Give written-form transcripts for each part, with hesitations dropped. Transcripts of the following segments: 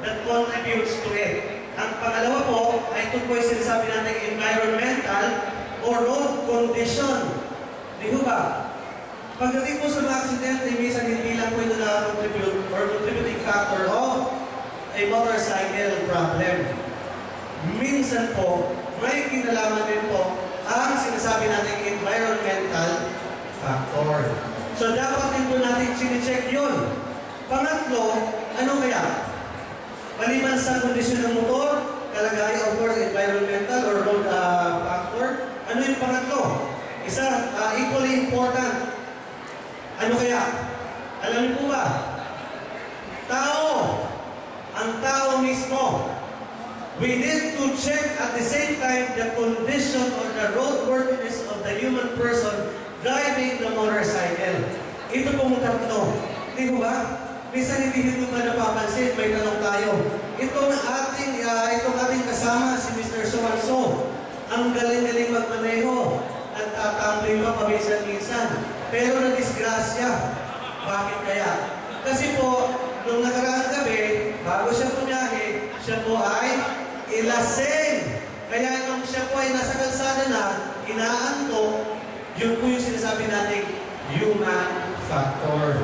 that contributes to it. Ang pangalawa po ay ito po yung sinasabi natin environmental o road condition. Di ho ba? Pagdating po sa mga aksidente, minsan hindi lang po ito na-contribute or contributing factor of a motorcycle problem. Minsan po, may kinalaman din po ang sinasabi natin environmental factor. So, dapat din po natin sinicheck yun. Pangatlo, ano kaya? Maliban sa kondisyon ng motor, kalagayan of course, environmental or road factor, ano yung pangatlo? Isa, equally important. Ano kaya? Alam niyo po ba? Tao. Ang tao mismo. We need to check at the same time the condition or the roadworthiness of the human person driving the motorcycle. Ito pong tatlo. Di ba? Minsan hindi ba napapansin, may tanong tayo. Itong ating kasama, si Mr. So-and-so, ang galing-galing magmaneho at tatambling pa paminsan-minsan. Pero na-disgrasya. Bakit kaya? Kasi po, nung nakaraang gabi, bago siya pumiyahe, siya po ay ilasing. Kaya nung siya po ay nasa kalsada na, inaantok, yun po yung sinasabi natin, human factor.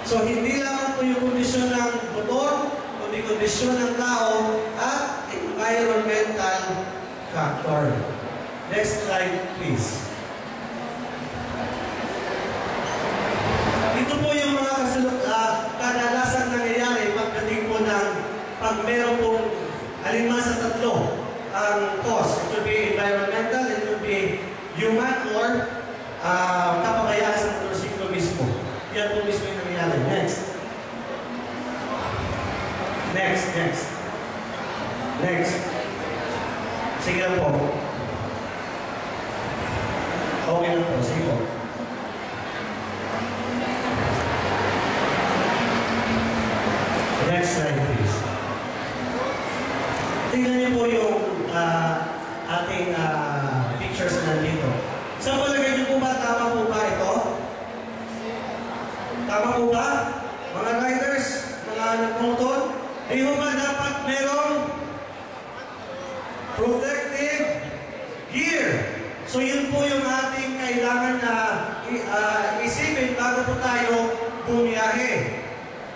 So, hindi lamang po yung kondisyon ng motor, kundi kondisyon ng tao at environmental factor. Next slide, please. Ito po yung mga kadalasang nangyayari pagdating po ng pag meron pong alinman sa tatlo ang cause. It could be environmental, it could be human, or kapabayaan sa motorsiklo mismo. Yan po mismo yung nangyayari. Next. Next. Sige lang po. Okay lang po. Sige po. Next slide, please. Tingnan niyo po yung ating pictures na nandito. Sa palagay niyo po ba, tama po ba ito? Tama po ba? Mga riders, mga nagmotor, di mo ba dapat merong protective gear? So yun po yung ating kailangan na isipin bago po tayo bumiyahe.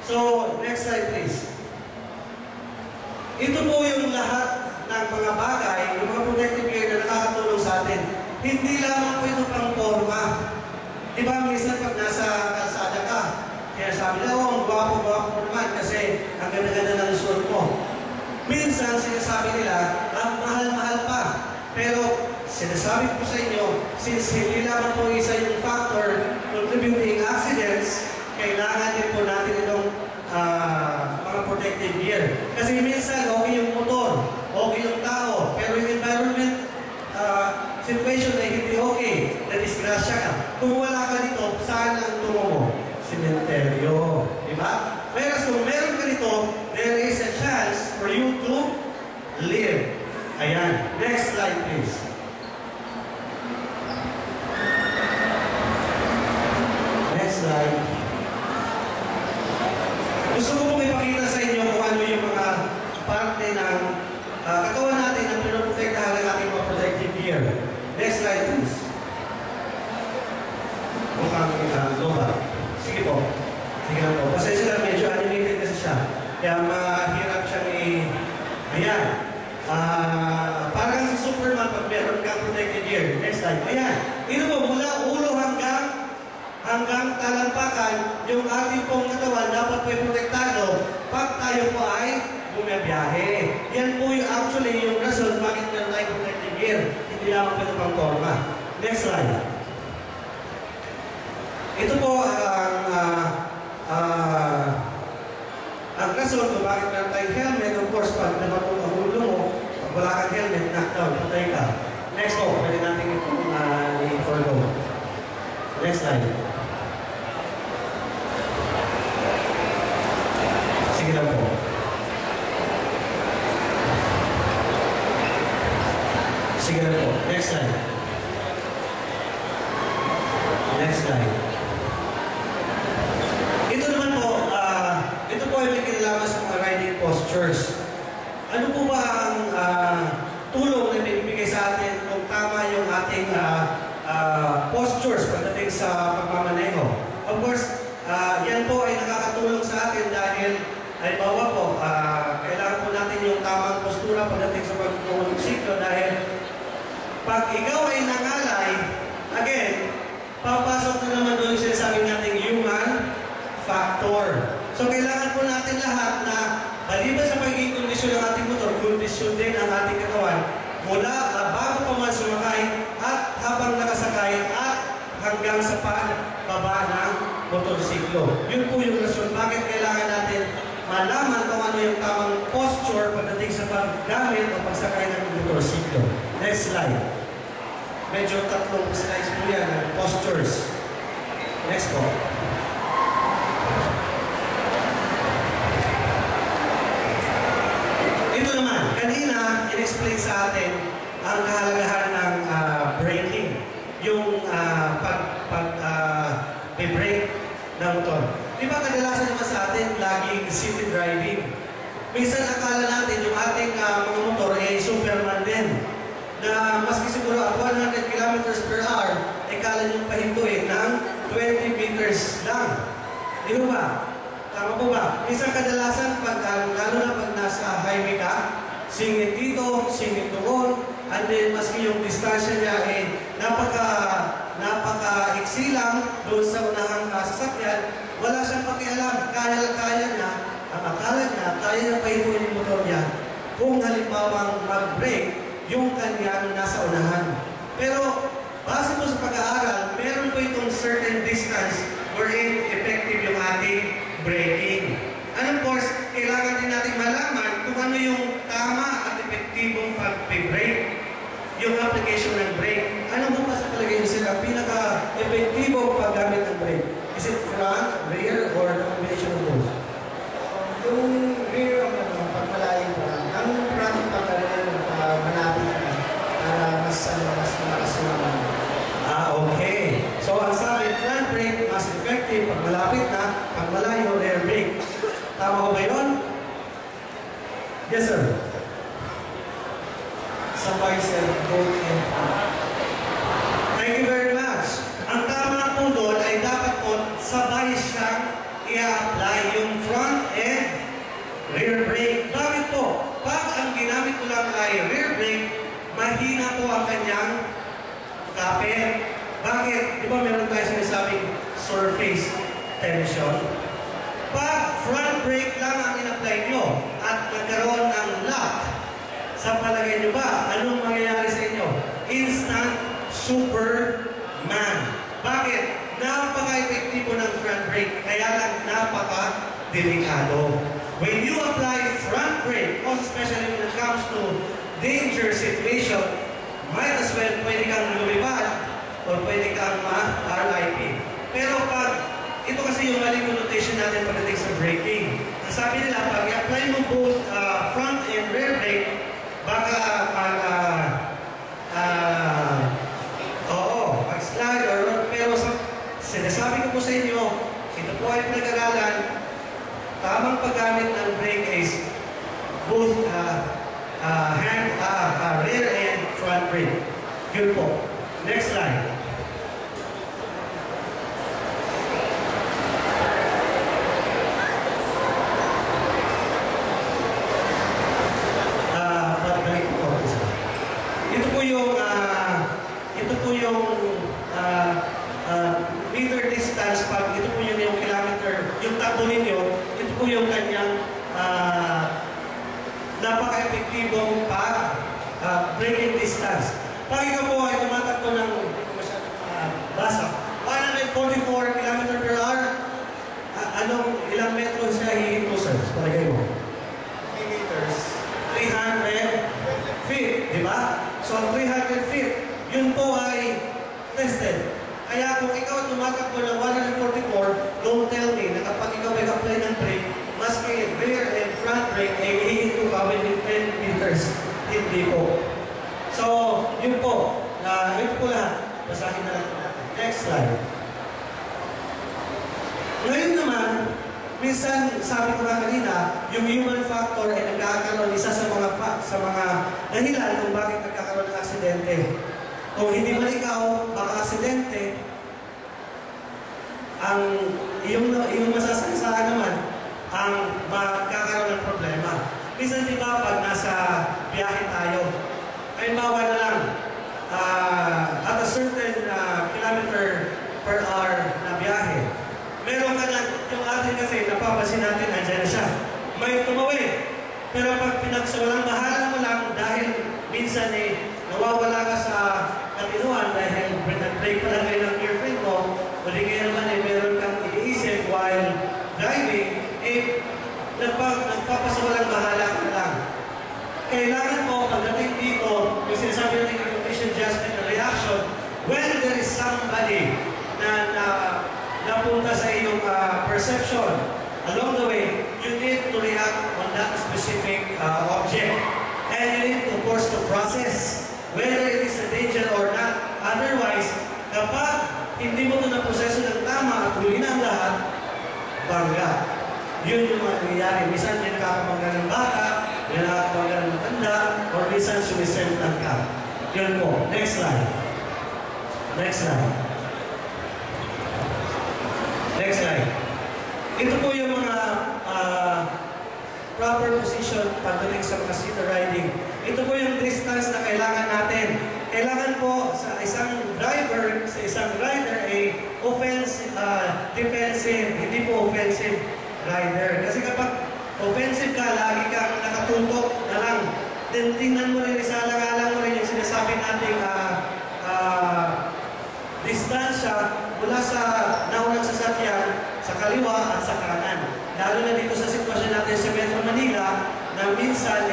So, next slide please. Ito po yung lahat ng mga bagay, yung mga protective gear na nakakatulong sa atin. Hindi lamang po ito pang forma. Diba, minsan pag nasa kalsada ka, kaya sabi na, ang gwapo-gwapo naman kasi ang ganda-ganda ng suot mo. Minsan, sinasabi nila, mahal-mahal pa. Pero, sinasabi ko sa inyo, since hindi lamang po isa yung factor contributing accidents, kailangan din po natin itong mga protective gear. Kasi minsan, okay yung motor, okay yung tao, pero yung environment situation ay hindi okay, na-disgrasya ka. Kung wala ka dito, saan ang tungo mo? Sementeryo. Diba? Whereas kung meron ka dito, there is a chance for you to live. Ayan. Next slide, please. Next slide. Gusto ko pong ipakita sa inyo kung ano yung mga parte ng katawan natin na pinoprotektahan ng ating mga protective gear. Next slide, please. Mukhang loba. Sige po. Sige lang po. Pasensya lang, medyo animated kasi siya. Kaya mahirap siyang ayan. Parang si Superman pag meron kang protective gear. Next slide. Ayan. Ito po, mula ulo hanggang talampakan, yung ating pong katawan dapat po protektado pag tayo po ay bumibiyahe. Yan po yung actually yung rason bakit meron tayong protective gear. Hindi lamang po ito pang forma. Next slide. Ito po ang rason kung bakit meron tayong helmet. Of course, pag namatong ang ulo mo, pag wala kang helmet, knockdown, patay ka. Next po, pwede natin itong i-follow. Next slide. Sige lang po. Sige lang po. Next slide. Next slide. Ito naman po, ito po ay may kinalaman sa mga riding posture. postures. Ano po ba ang tulong na ibibigay sa atin kung tama yung ating postures pagdating sa pagmamaneho? Of course, yan po ay nakakatulong sa atin dahil halimbawa po, kailangan po natin yung tamang postura pagdating sa pagmumulsiklo dahil pag ikaw ay nangalay, again, papasok na naman doon siya sa amin nating human factor. So kailangan po natin lahat na maliban sa pagiging kondisyon ng ating motor, kondisyon din ang ating katawan mula bago pa man sumakay at habang nakasakay at hanggang sa pagbaba ng motorsiklo. Yun po yung rason bakit kailangan natin malaman kung ano yung tamang posture pagdating sa paggamit o pagsakay ng motorsiklo. Next slide. Medyo tatlong slides po yan, postures. Next po. Ito naman, kanina, in-explain sa atin ang kahalagahan ng braking. Yung pag-brake ng motor. Di ba kadalasan naman sa atin, laging city driving? Minsan akala natin yung ating mga motor ay Superman din. Na maski siguro at 100 kilometers per hour, ay kala niyong pahintuin ng 20 meters lang. Di ba? Tama po ba? Minsan kadalasan, lalo na pag nasa highway ka, singit dito, singit doon, and then maski yung distansya niya ay napaka-iksi lang doon sa unahang sasakyan, wala siyang pakialam, kaya niya, ang akala niya, kaya niya pahintuin yung motor niya. Kung halimbawang mag-brake, yung kanyang nasa unahan. Pero, base po sa pag-aaral, meron po itong certain distance wherein effective yung ating braking. And of course, kailangan din natin malaman kung ano yung tama at epektibong pag-brake, yung application ng brake. Ano po ba sa palagay niyo sila pinaka-epektibong paggamit ng brake? Is it front, rear, or combination of both? Yung rear ang pag malayo pa, ang front pa ka rin malapit na para mas malakas naman. Okay. So, ang sabi, front brake, mas effective pag malapit na, pag malayo, rear brake. Tama ko ba yun? Yes, sir. Sabay sir, both and front. Thank you very much. Ang tama po doon ay dapat po sabay siyang i-apply yung front and rear brake. Bakit po? Pag ang ginamit ko lang ay rear brake, mahina po ang kanyang kapit. Bakit? Di ba meron tayo sinasabing surface tension? Pag front brake lang ang in-apply nyo at nagkaroon ng lock, sa palagay nyo ba, anong mangyayari sa inyo? Instant Superman. Bakit? Napaka-epektibo ng front brake, kaya lang napaka-delikado. When you apply front brake, especially when it comes to danger situation, might as well pwede kang lumipad o pwede kang ma-RIP. Pero pag, ito kasi yung maling connotation natin pagdating sa braking. Ang sabi nila, pag i-apply mo both front and rear brake, baka pag-slide or pero sinasabi ko po sa inyo, ito po ay pinag-aralan, tamang paggamit ng brake is both rear and front brake. Yun po. Next slide. Meter distance, pag ito po yung kilometer, yung takbo ninyo, ito po yung kanyang napaka-epektibong braking distance. Pag ikaw po ay tumatakbo ng basa, 144 km per hour, ilang metro siya hihinto, sir? Palagay mo? 3 meters. 300 feet, di ba? So, 300 feet, yun po ay tested. Kaya kung ikaw tumatakbo ng 144, don't tell me na kapag ikaw may apply ng brake, maski rear and front brake, ay hihinto ka within 10 meters. Hindi po. So, yun po. Yun po lahat. Basahin na lang natin. Next slide. Ngayon naman, minsan, sabi ko nga kanina, yung human factor ay nagkakaroon isa sa mga dahilan kung bakit nagkakaroon ng aksidente. Kung hindi man ikaw maka-aksidente, ang iyong masasagsaan naman ang magkakaroon ng problema. Minsan di ba pag nasa biyahe tayo, ay bawa na lang at a certain kilometer per hour na biyahe. Meron ka na, yung atin kasi napapansin natin, andyan na siya. May tumawid. Pero pag pinagsawalang bahala mo lang dahil minsan nawawala ka sa katinuan dahil nag-break pa lang kayo ng girlfriend mo, o di kaya naman meron kang iniisip while driving, nagpapasawalang bahala ka na lang. Kailangan mo, pagdating dito, yung sinasabi natin yung condition adjustment and reaction, when there is somebody na napunta sa iyong perception, along the way, you need to react on that specific object. And you need, of course, to process whether it is a danger or not. Otherwise, kapag hindi mo ito na-proseso ng tama at huli na ang lahat, bangga. Yun yung nangyayari. Minsan may nakakabangga ng bata, may nakakabangga ng matanda, or minsan sumisentan ka. Yun po. Next slide. Next slide. Next slide. Ito po yung mga proper position pagdating sa mga seater riding. Ito po yung distance na kailangan natin. Kailangan po sa isang driver, sa isang rider ay defensive, hindi po offensive rider. Kasi kapag offensive ka, lagi kang nakatutok na lang. Then tingnan mo rin, isalang-alang mo rin yung sinasabi nating distansya mula sa naunang sasakyan sa kaliwa at sa kanan. Lalo na dito sa sitwasyon natin sa Metro Manila na minsan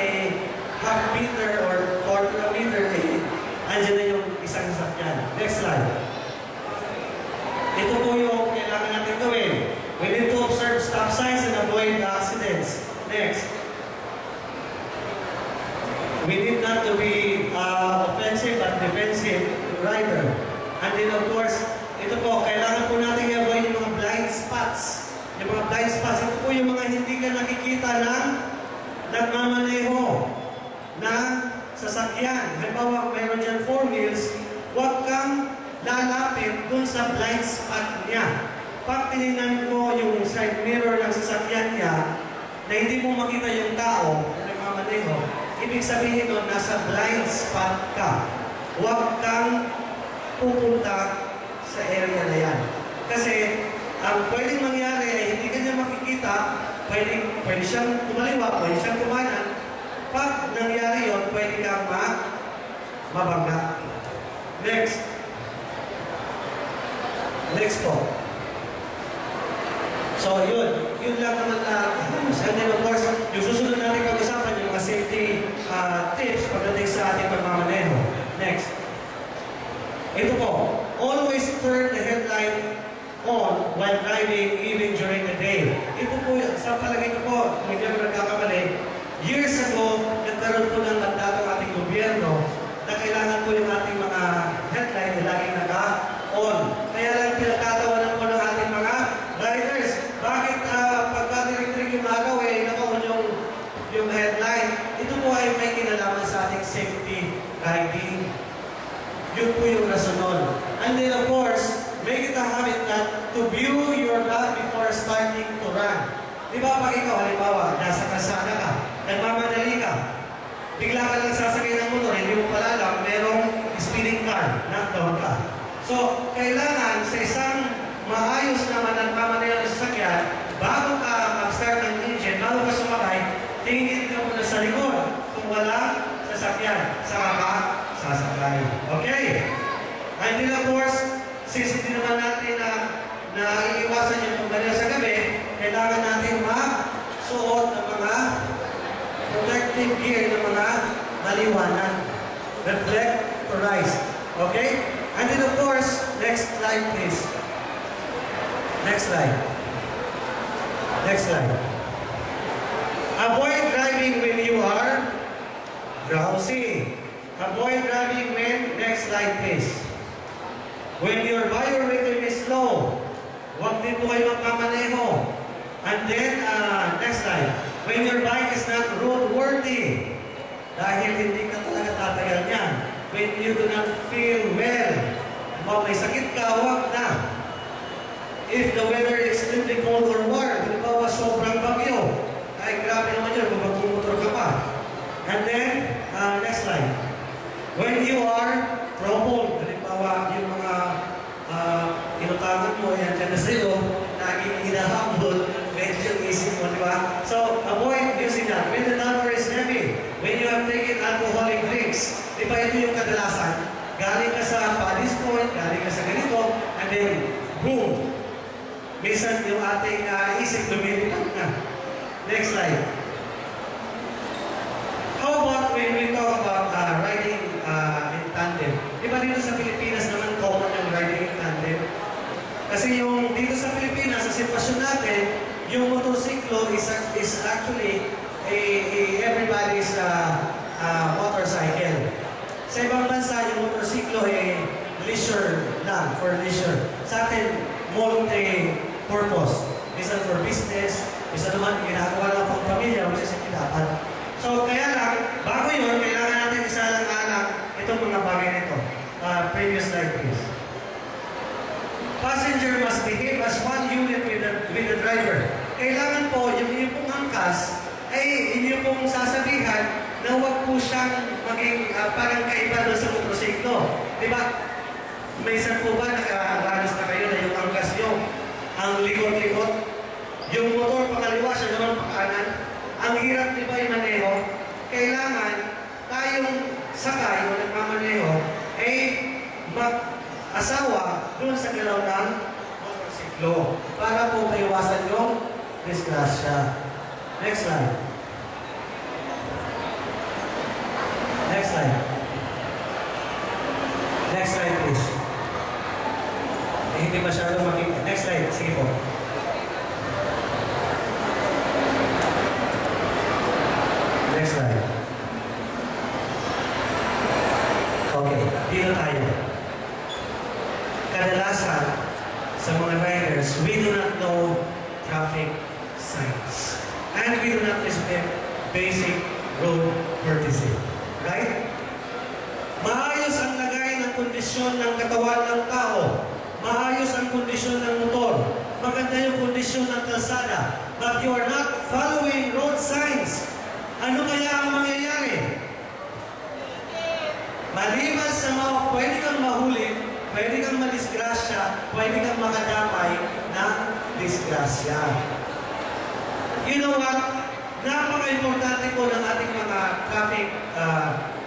half meter or quarter of meter andyan na yung isang sasakyan. Next slide. Ito po yung kailangan natin gawin. We need to observe stop signs and avoid accidents. Next. We need not to be offensive but defensive rider. And then of course, ito po, kailangan po natin i-avoid yung mga blind spots. Yung mga blind spots, ito po yung mga hindi ka nakikita ng nagmamaneho ng sasakyan. Halimbawa, mayroon dyan 4 wheels, huwag kang lalapit dun sa blind spot niya. Pag tinignan mo yung side mirror ng sasakyan niya, na hindi mo makita yung tao na nagmamaneho, ibig sabihin nun, nasa blind spot ka. Huwag kang pupunta sa area na yan. Kasi, ang pwedeng mangyari ay hindi ka niya makikita, pwede siyang kumaliwa, pwede siyang kumanan. Pag nangyari yun, pwede kang mabangga. Next. Next po. So, yun lang naman na, and then of course, yung susunod natin pag-usapan yung mga safety tips pagdating sa ating pagmamaneho. Next. Ito po, always turn the headlight on while driving even during the day. Ito po, sa palagay ko po, kung hindi ako nagkakamali, years ago, nagkaroon po ng mandato ng ating gobyerno na kailangan po yung ating mga headlight na laging naka-on. Kaya lang pinagtatawanan po ng ating mga riders. Bakit pagka diretrik yung araw naka-on yung headlight? Ito po ay may kinalaman sa ating safety riding. Yun po yung rasonon. And then of course, make it a habit that to view your back before starting to run. Di ba pag ikaw, halimbawa, nasa kalsada ka, nagmamadali ka, bigla ka lang sasakay ng motor, hindi mo pala alam, merong speeding car, knockdown ka. So, kailangan sa isang maayos naman at nagmamadali ng sasakyan, bago ka mag-start ng engine, bago ka sumakay, tingin ka muna sa likod. Kung wala sasakyan, saka ka sasakay. Okay? And then of course, since hindi naman natin na iiwasan yung pagbalya sa gabi, kailangan natin magsuot ng mga protective gear ng mga maliwanag. Reflectorize. Okay? And then of course, next slide please. Next slide. Next slide. Avoid driving when you are drowsy. Avoid driving when, next slide please. When your vehicle is slow, huwag din po kayo magmamaneho. And then, next slide. When your bike is not roadworthy, dahil hindi ka talaga tatagal niyan. When you do not feel well, may sakit ka, huwag na. If the weather is extremely cold or warm, halimbawa sobrang bagyo, ay grabe naman yun kung magpumotor ka pa. And then, next slide. When you are troubled, halimbawa yung mga inutangan mo, yan dyan na sa'yo, laging hinahabol, medyo isip mo, di ba? So, avoid using that. When the number is heavy, when you have taken alcoholic drinks, di ba ito yung kadalasan? Galing ka sa Paddy's Point, galing ka sa ganito, and then, boom! Minsan yung ating isip lumilipat na. Next slide. How about when we talk about riding in tandem? Di ba dito sa Pilipinas naman common yung riding in tandem? Kasi yung dito sa Pilipinas, sa sitwasyon natin, yung motorsiklo is actually everybody's motorcycle. Sa ibang bansa, yung motorsiklo ay leisure lang, for leisure. Sa atin, multi-purpose. Isa for business, isa naman ginagawa lang pang pamilya, which is dapat. So, kaya lang, bago yun, kailangan natin isalang-alang itong mga bagay nito. Previous slide, please. Passenger must behave as one unit with the driver. Kailangan po, yung inyong pong angkas, ay inyong pong sasabihan na huwag po siyang maging parang kaiba doon sa motorsiklo. Diba? May isang po ba nakaranas na kayo na yung angkas nyo, ang likot-likot, yung motor pakaliwa siya naman pakanan, ang hirap di ba yung maneho? Kailangan tayong sakay o nagmamaneho ay mag-asawa doon sa galaw ng motorsiklo para po maiwasan yung disgrasya. Next slide. Next slide. Next slide, please. Hindi masyadong makita. Next slide. Sige po. Next slide. Okay. Dito tayo. Kadalasan, sa mga riders, we do not know traffic signs. And we do not respect basic road courtesy. Right? Maayos ang lagay ng kondisyon ng katawan ng tao. Maayos ang kondisyon ng motor. Maganda yung kondisyon ng kalsada. But you are not following road signs. Ano kaya ang mangyayari? Maliban sa pwede kang mahuli, pwede kang madisgrasya, pwede kang makadamay ng disgrasya. You know what? Napaka-importante po ng ating mga traffic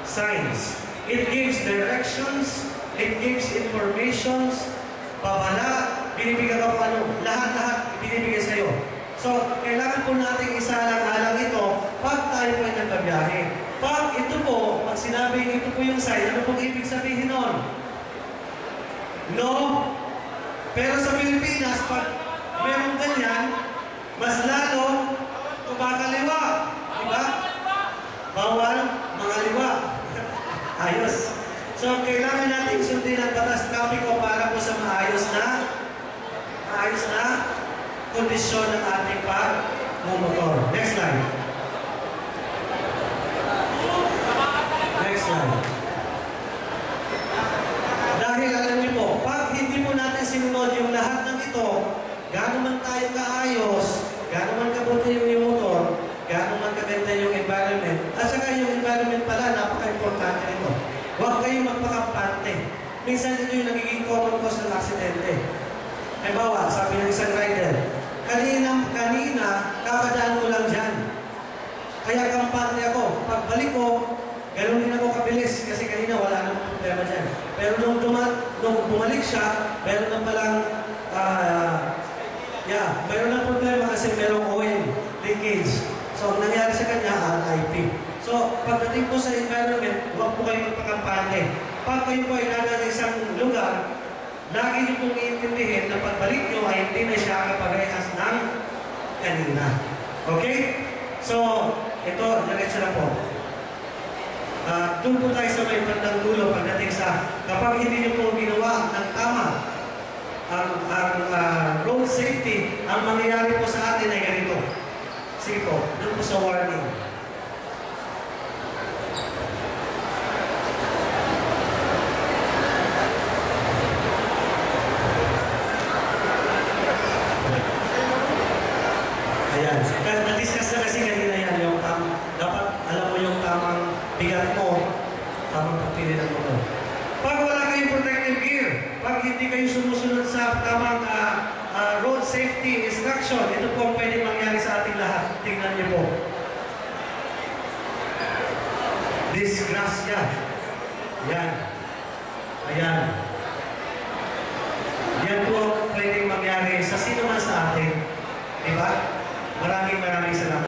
signs. It gives directions, it gives informations, babala, binibigyan ka po lahat-lahat binibigay sa iyo. So, kailangan po natin isalang-alang ito pag tayo po ay nagbabiyahe. Pag ito po, pag sinabing ito po yung sign, ano pong ibig sabihin nun? No. Pero sa Pilipinas, pag meron ganyan, mas lalo kumakaliwa. Diba? Bawal mga liwa. Ayos. So, kailangan natin sundin ang batas trapiko para po sa maayos na kondisyon ng ating pagmumotor. Next slide. Next slide. Dahil alam niyo po, pag hindi po natin sinunod yung lahat ng ito, gano'n man tayo kaayos, gano'n man kabuti yung motor, gano'n man kaganda yung environment, at saka yung environment pala, napaka-importante nito. Huwag kayong magpakampante. Minsan ito yung nagiging common cause ng aksidente. Halimbawa, sabi ng isang rider, kanina, kakadaan ko lang dyan. Kaya kampante ako. Pagbalik ko, gano'n din ako kabilis kasi kanina wala namang problema dyan. Pero nung bumalik siya, meron na palang, meron na problema kasi merong oil leakage. So, ang nangyari sa kanya, RIP. So, pagdating po sa environment, huwag po kayo magpakampante. Pag kayo po ay nasa isang lugar, lagi niyo pong iintindihin na pagbalik niyo ay hindi na siya kaparehas ng kanina. Okay? So, ito, diretso na po. Doon po tayo sa may bandang dulo pagdating sa kapag hindi niyo po ginawa ng tama, road safety, ang mangyayari po sa atin ay ganito. Sige po, doon po sa warning. Ayan. Na-discuss na kasi kanina yan, yung dapat alam mo yung tamang bigat mo, tamang pagpili ng motor. Pag wala kayong protective gear, pag hindi kayo sumusunod sa tamang road safety instruction, ito po ang pwedeng mangyari sa ating lahat. Tingnan niyo po. Disgrasya. Yan. Ayan. Yan po ang pwedeng mangyari sa sino man sa atin. Diba? Maraming salamat.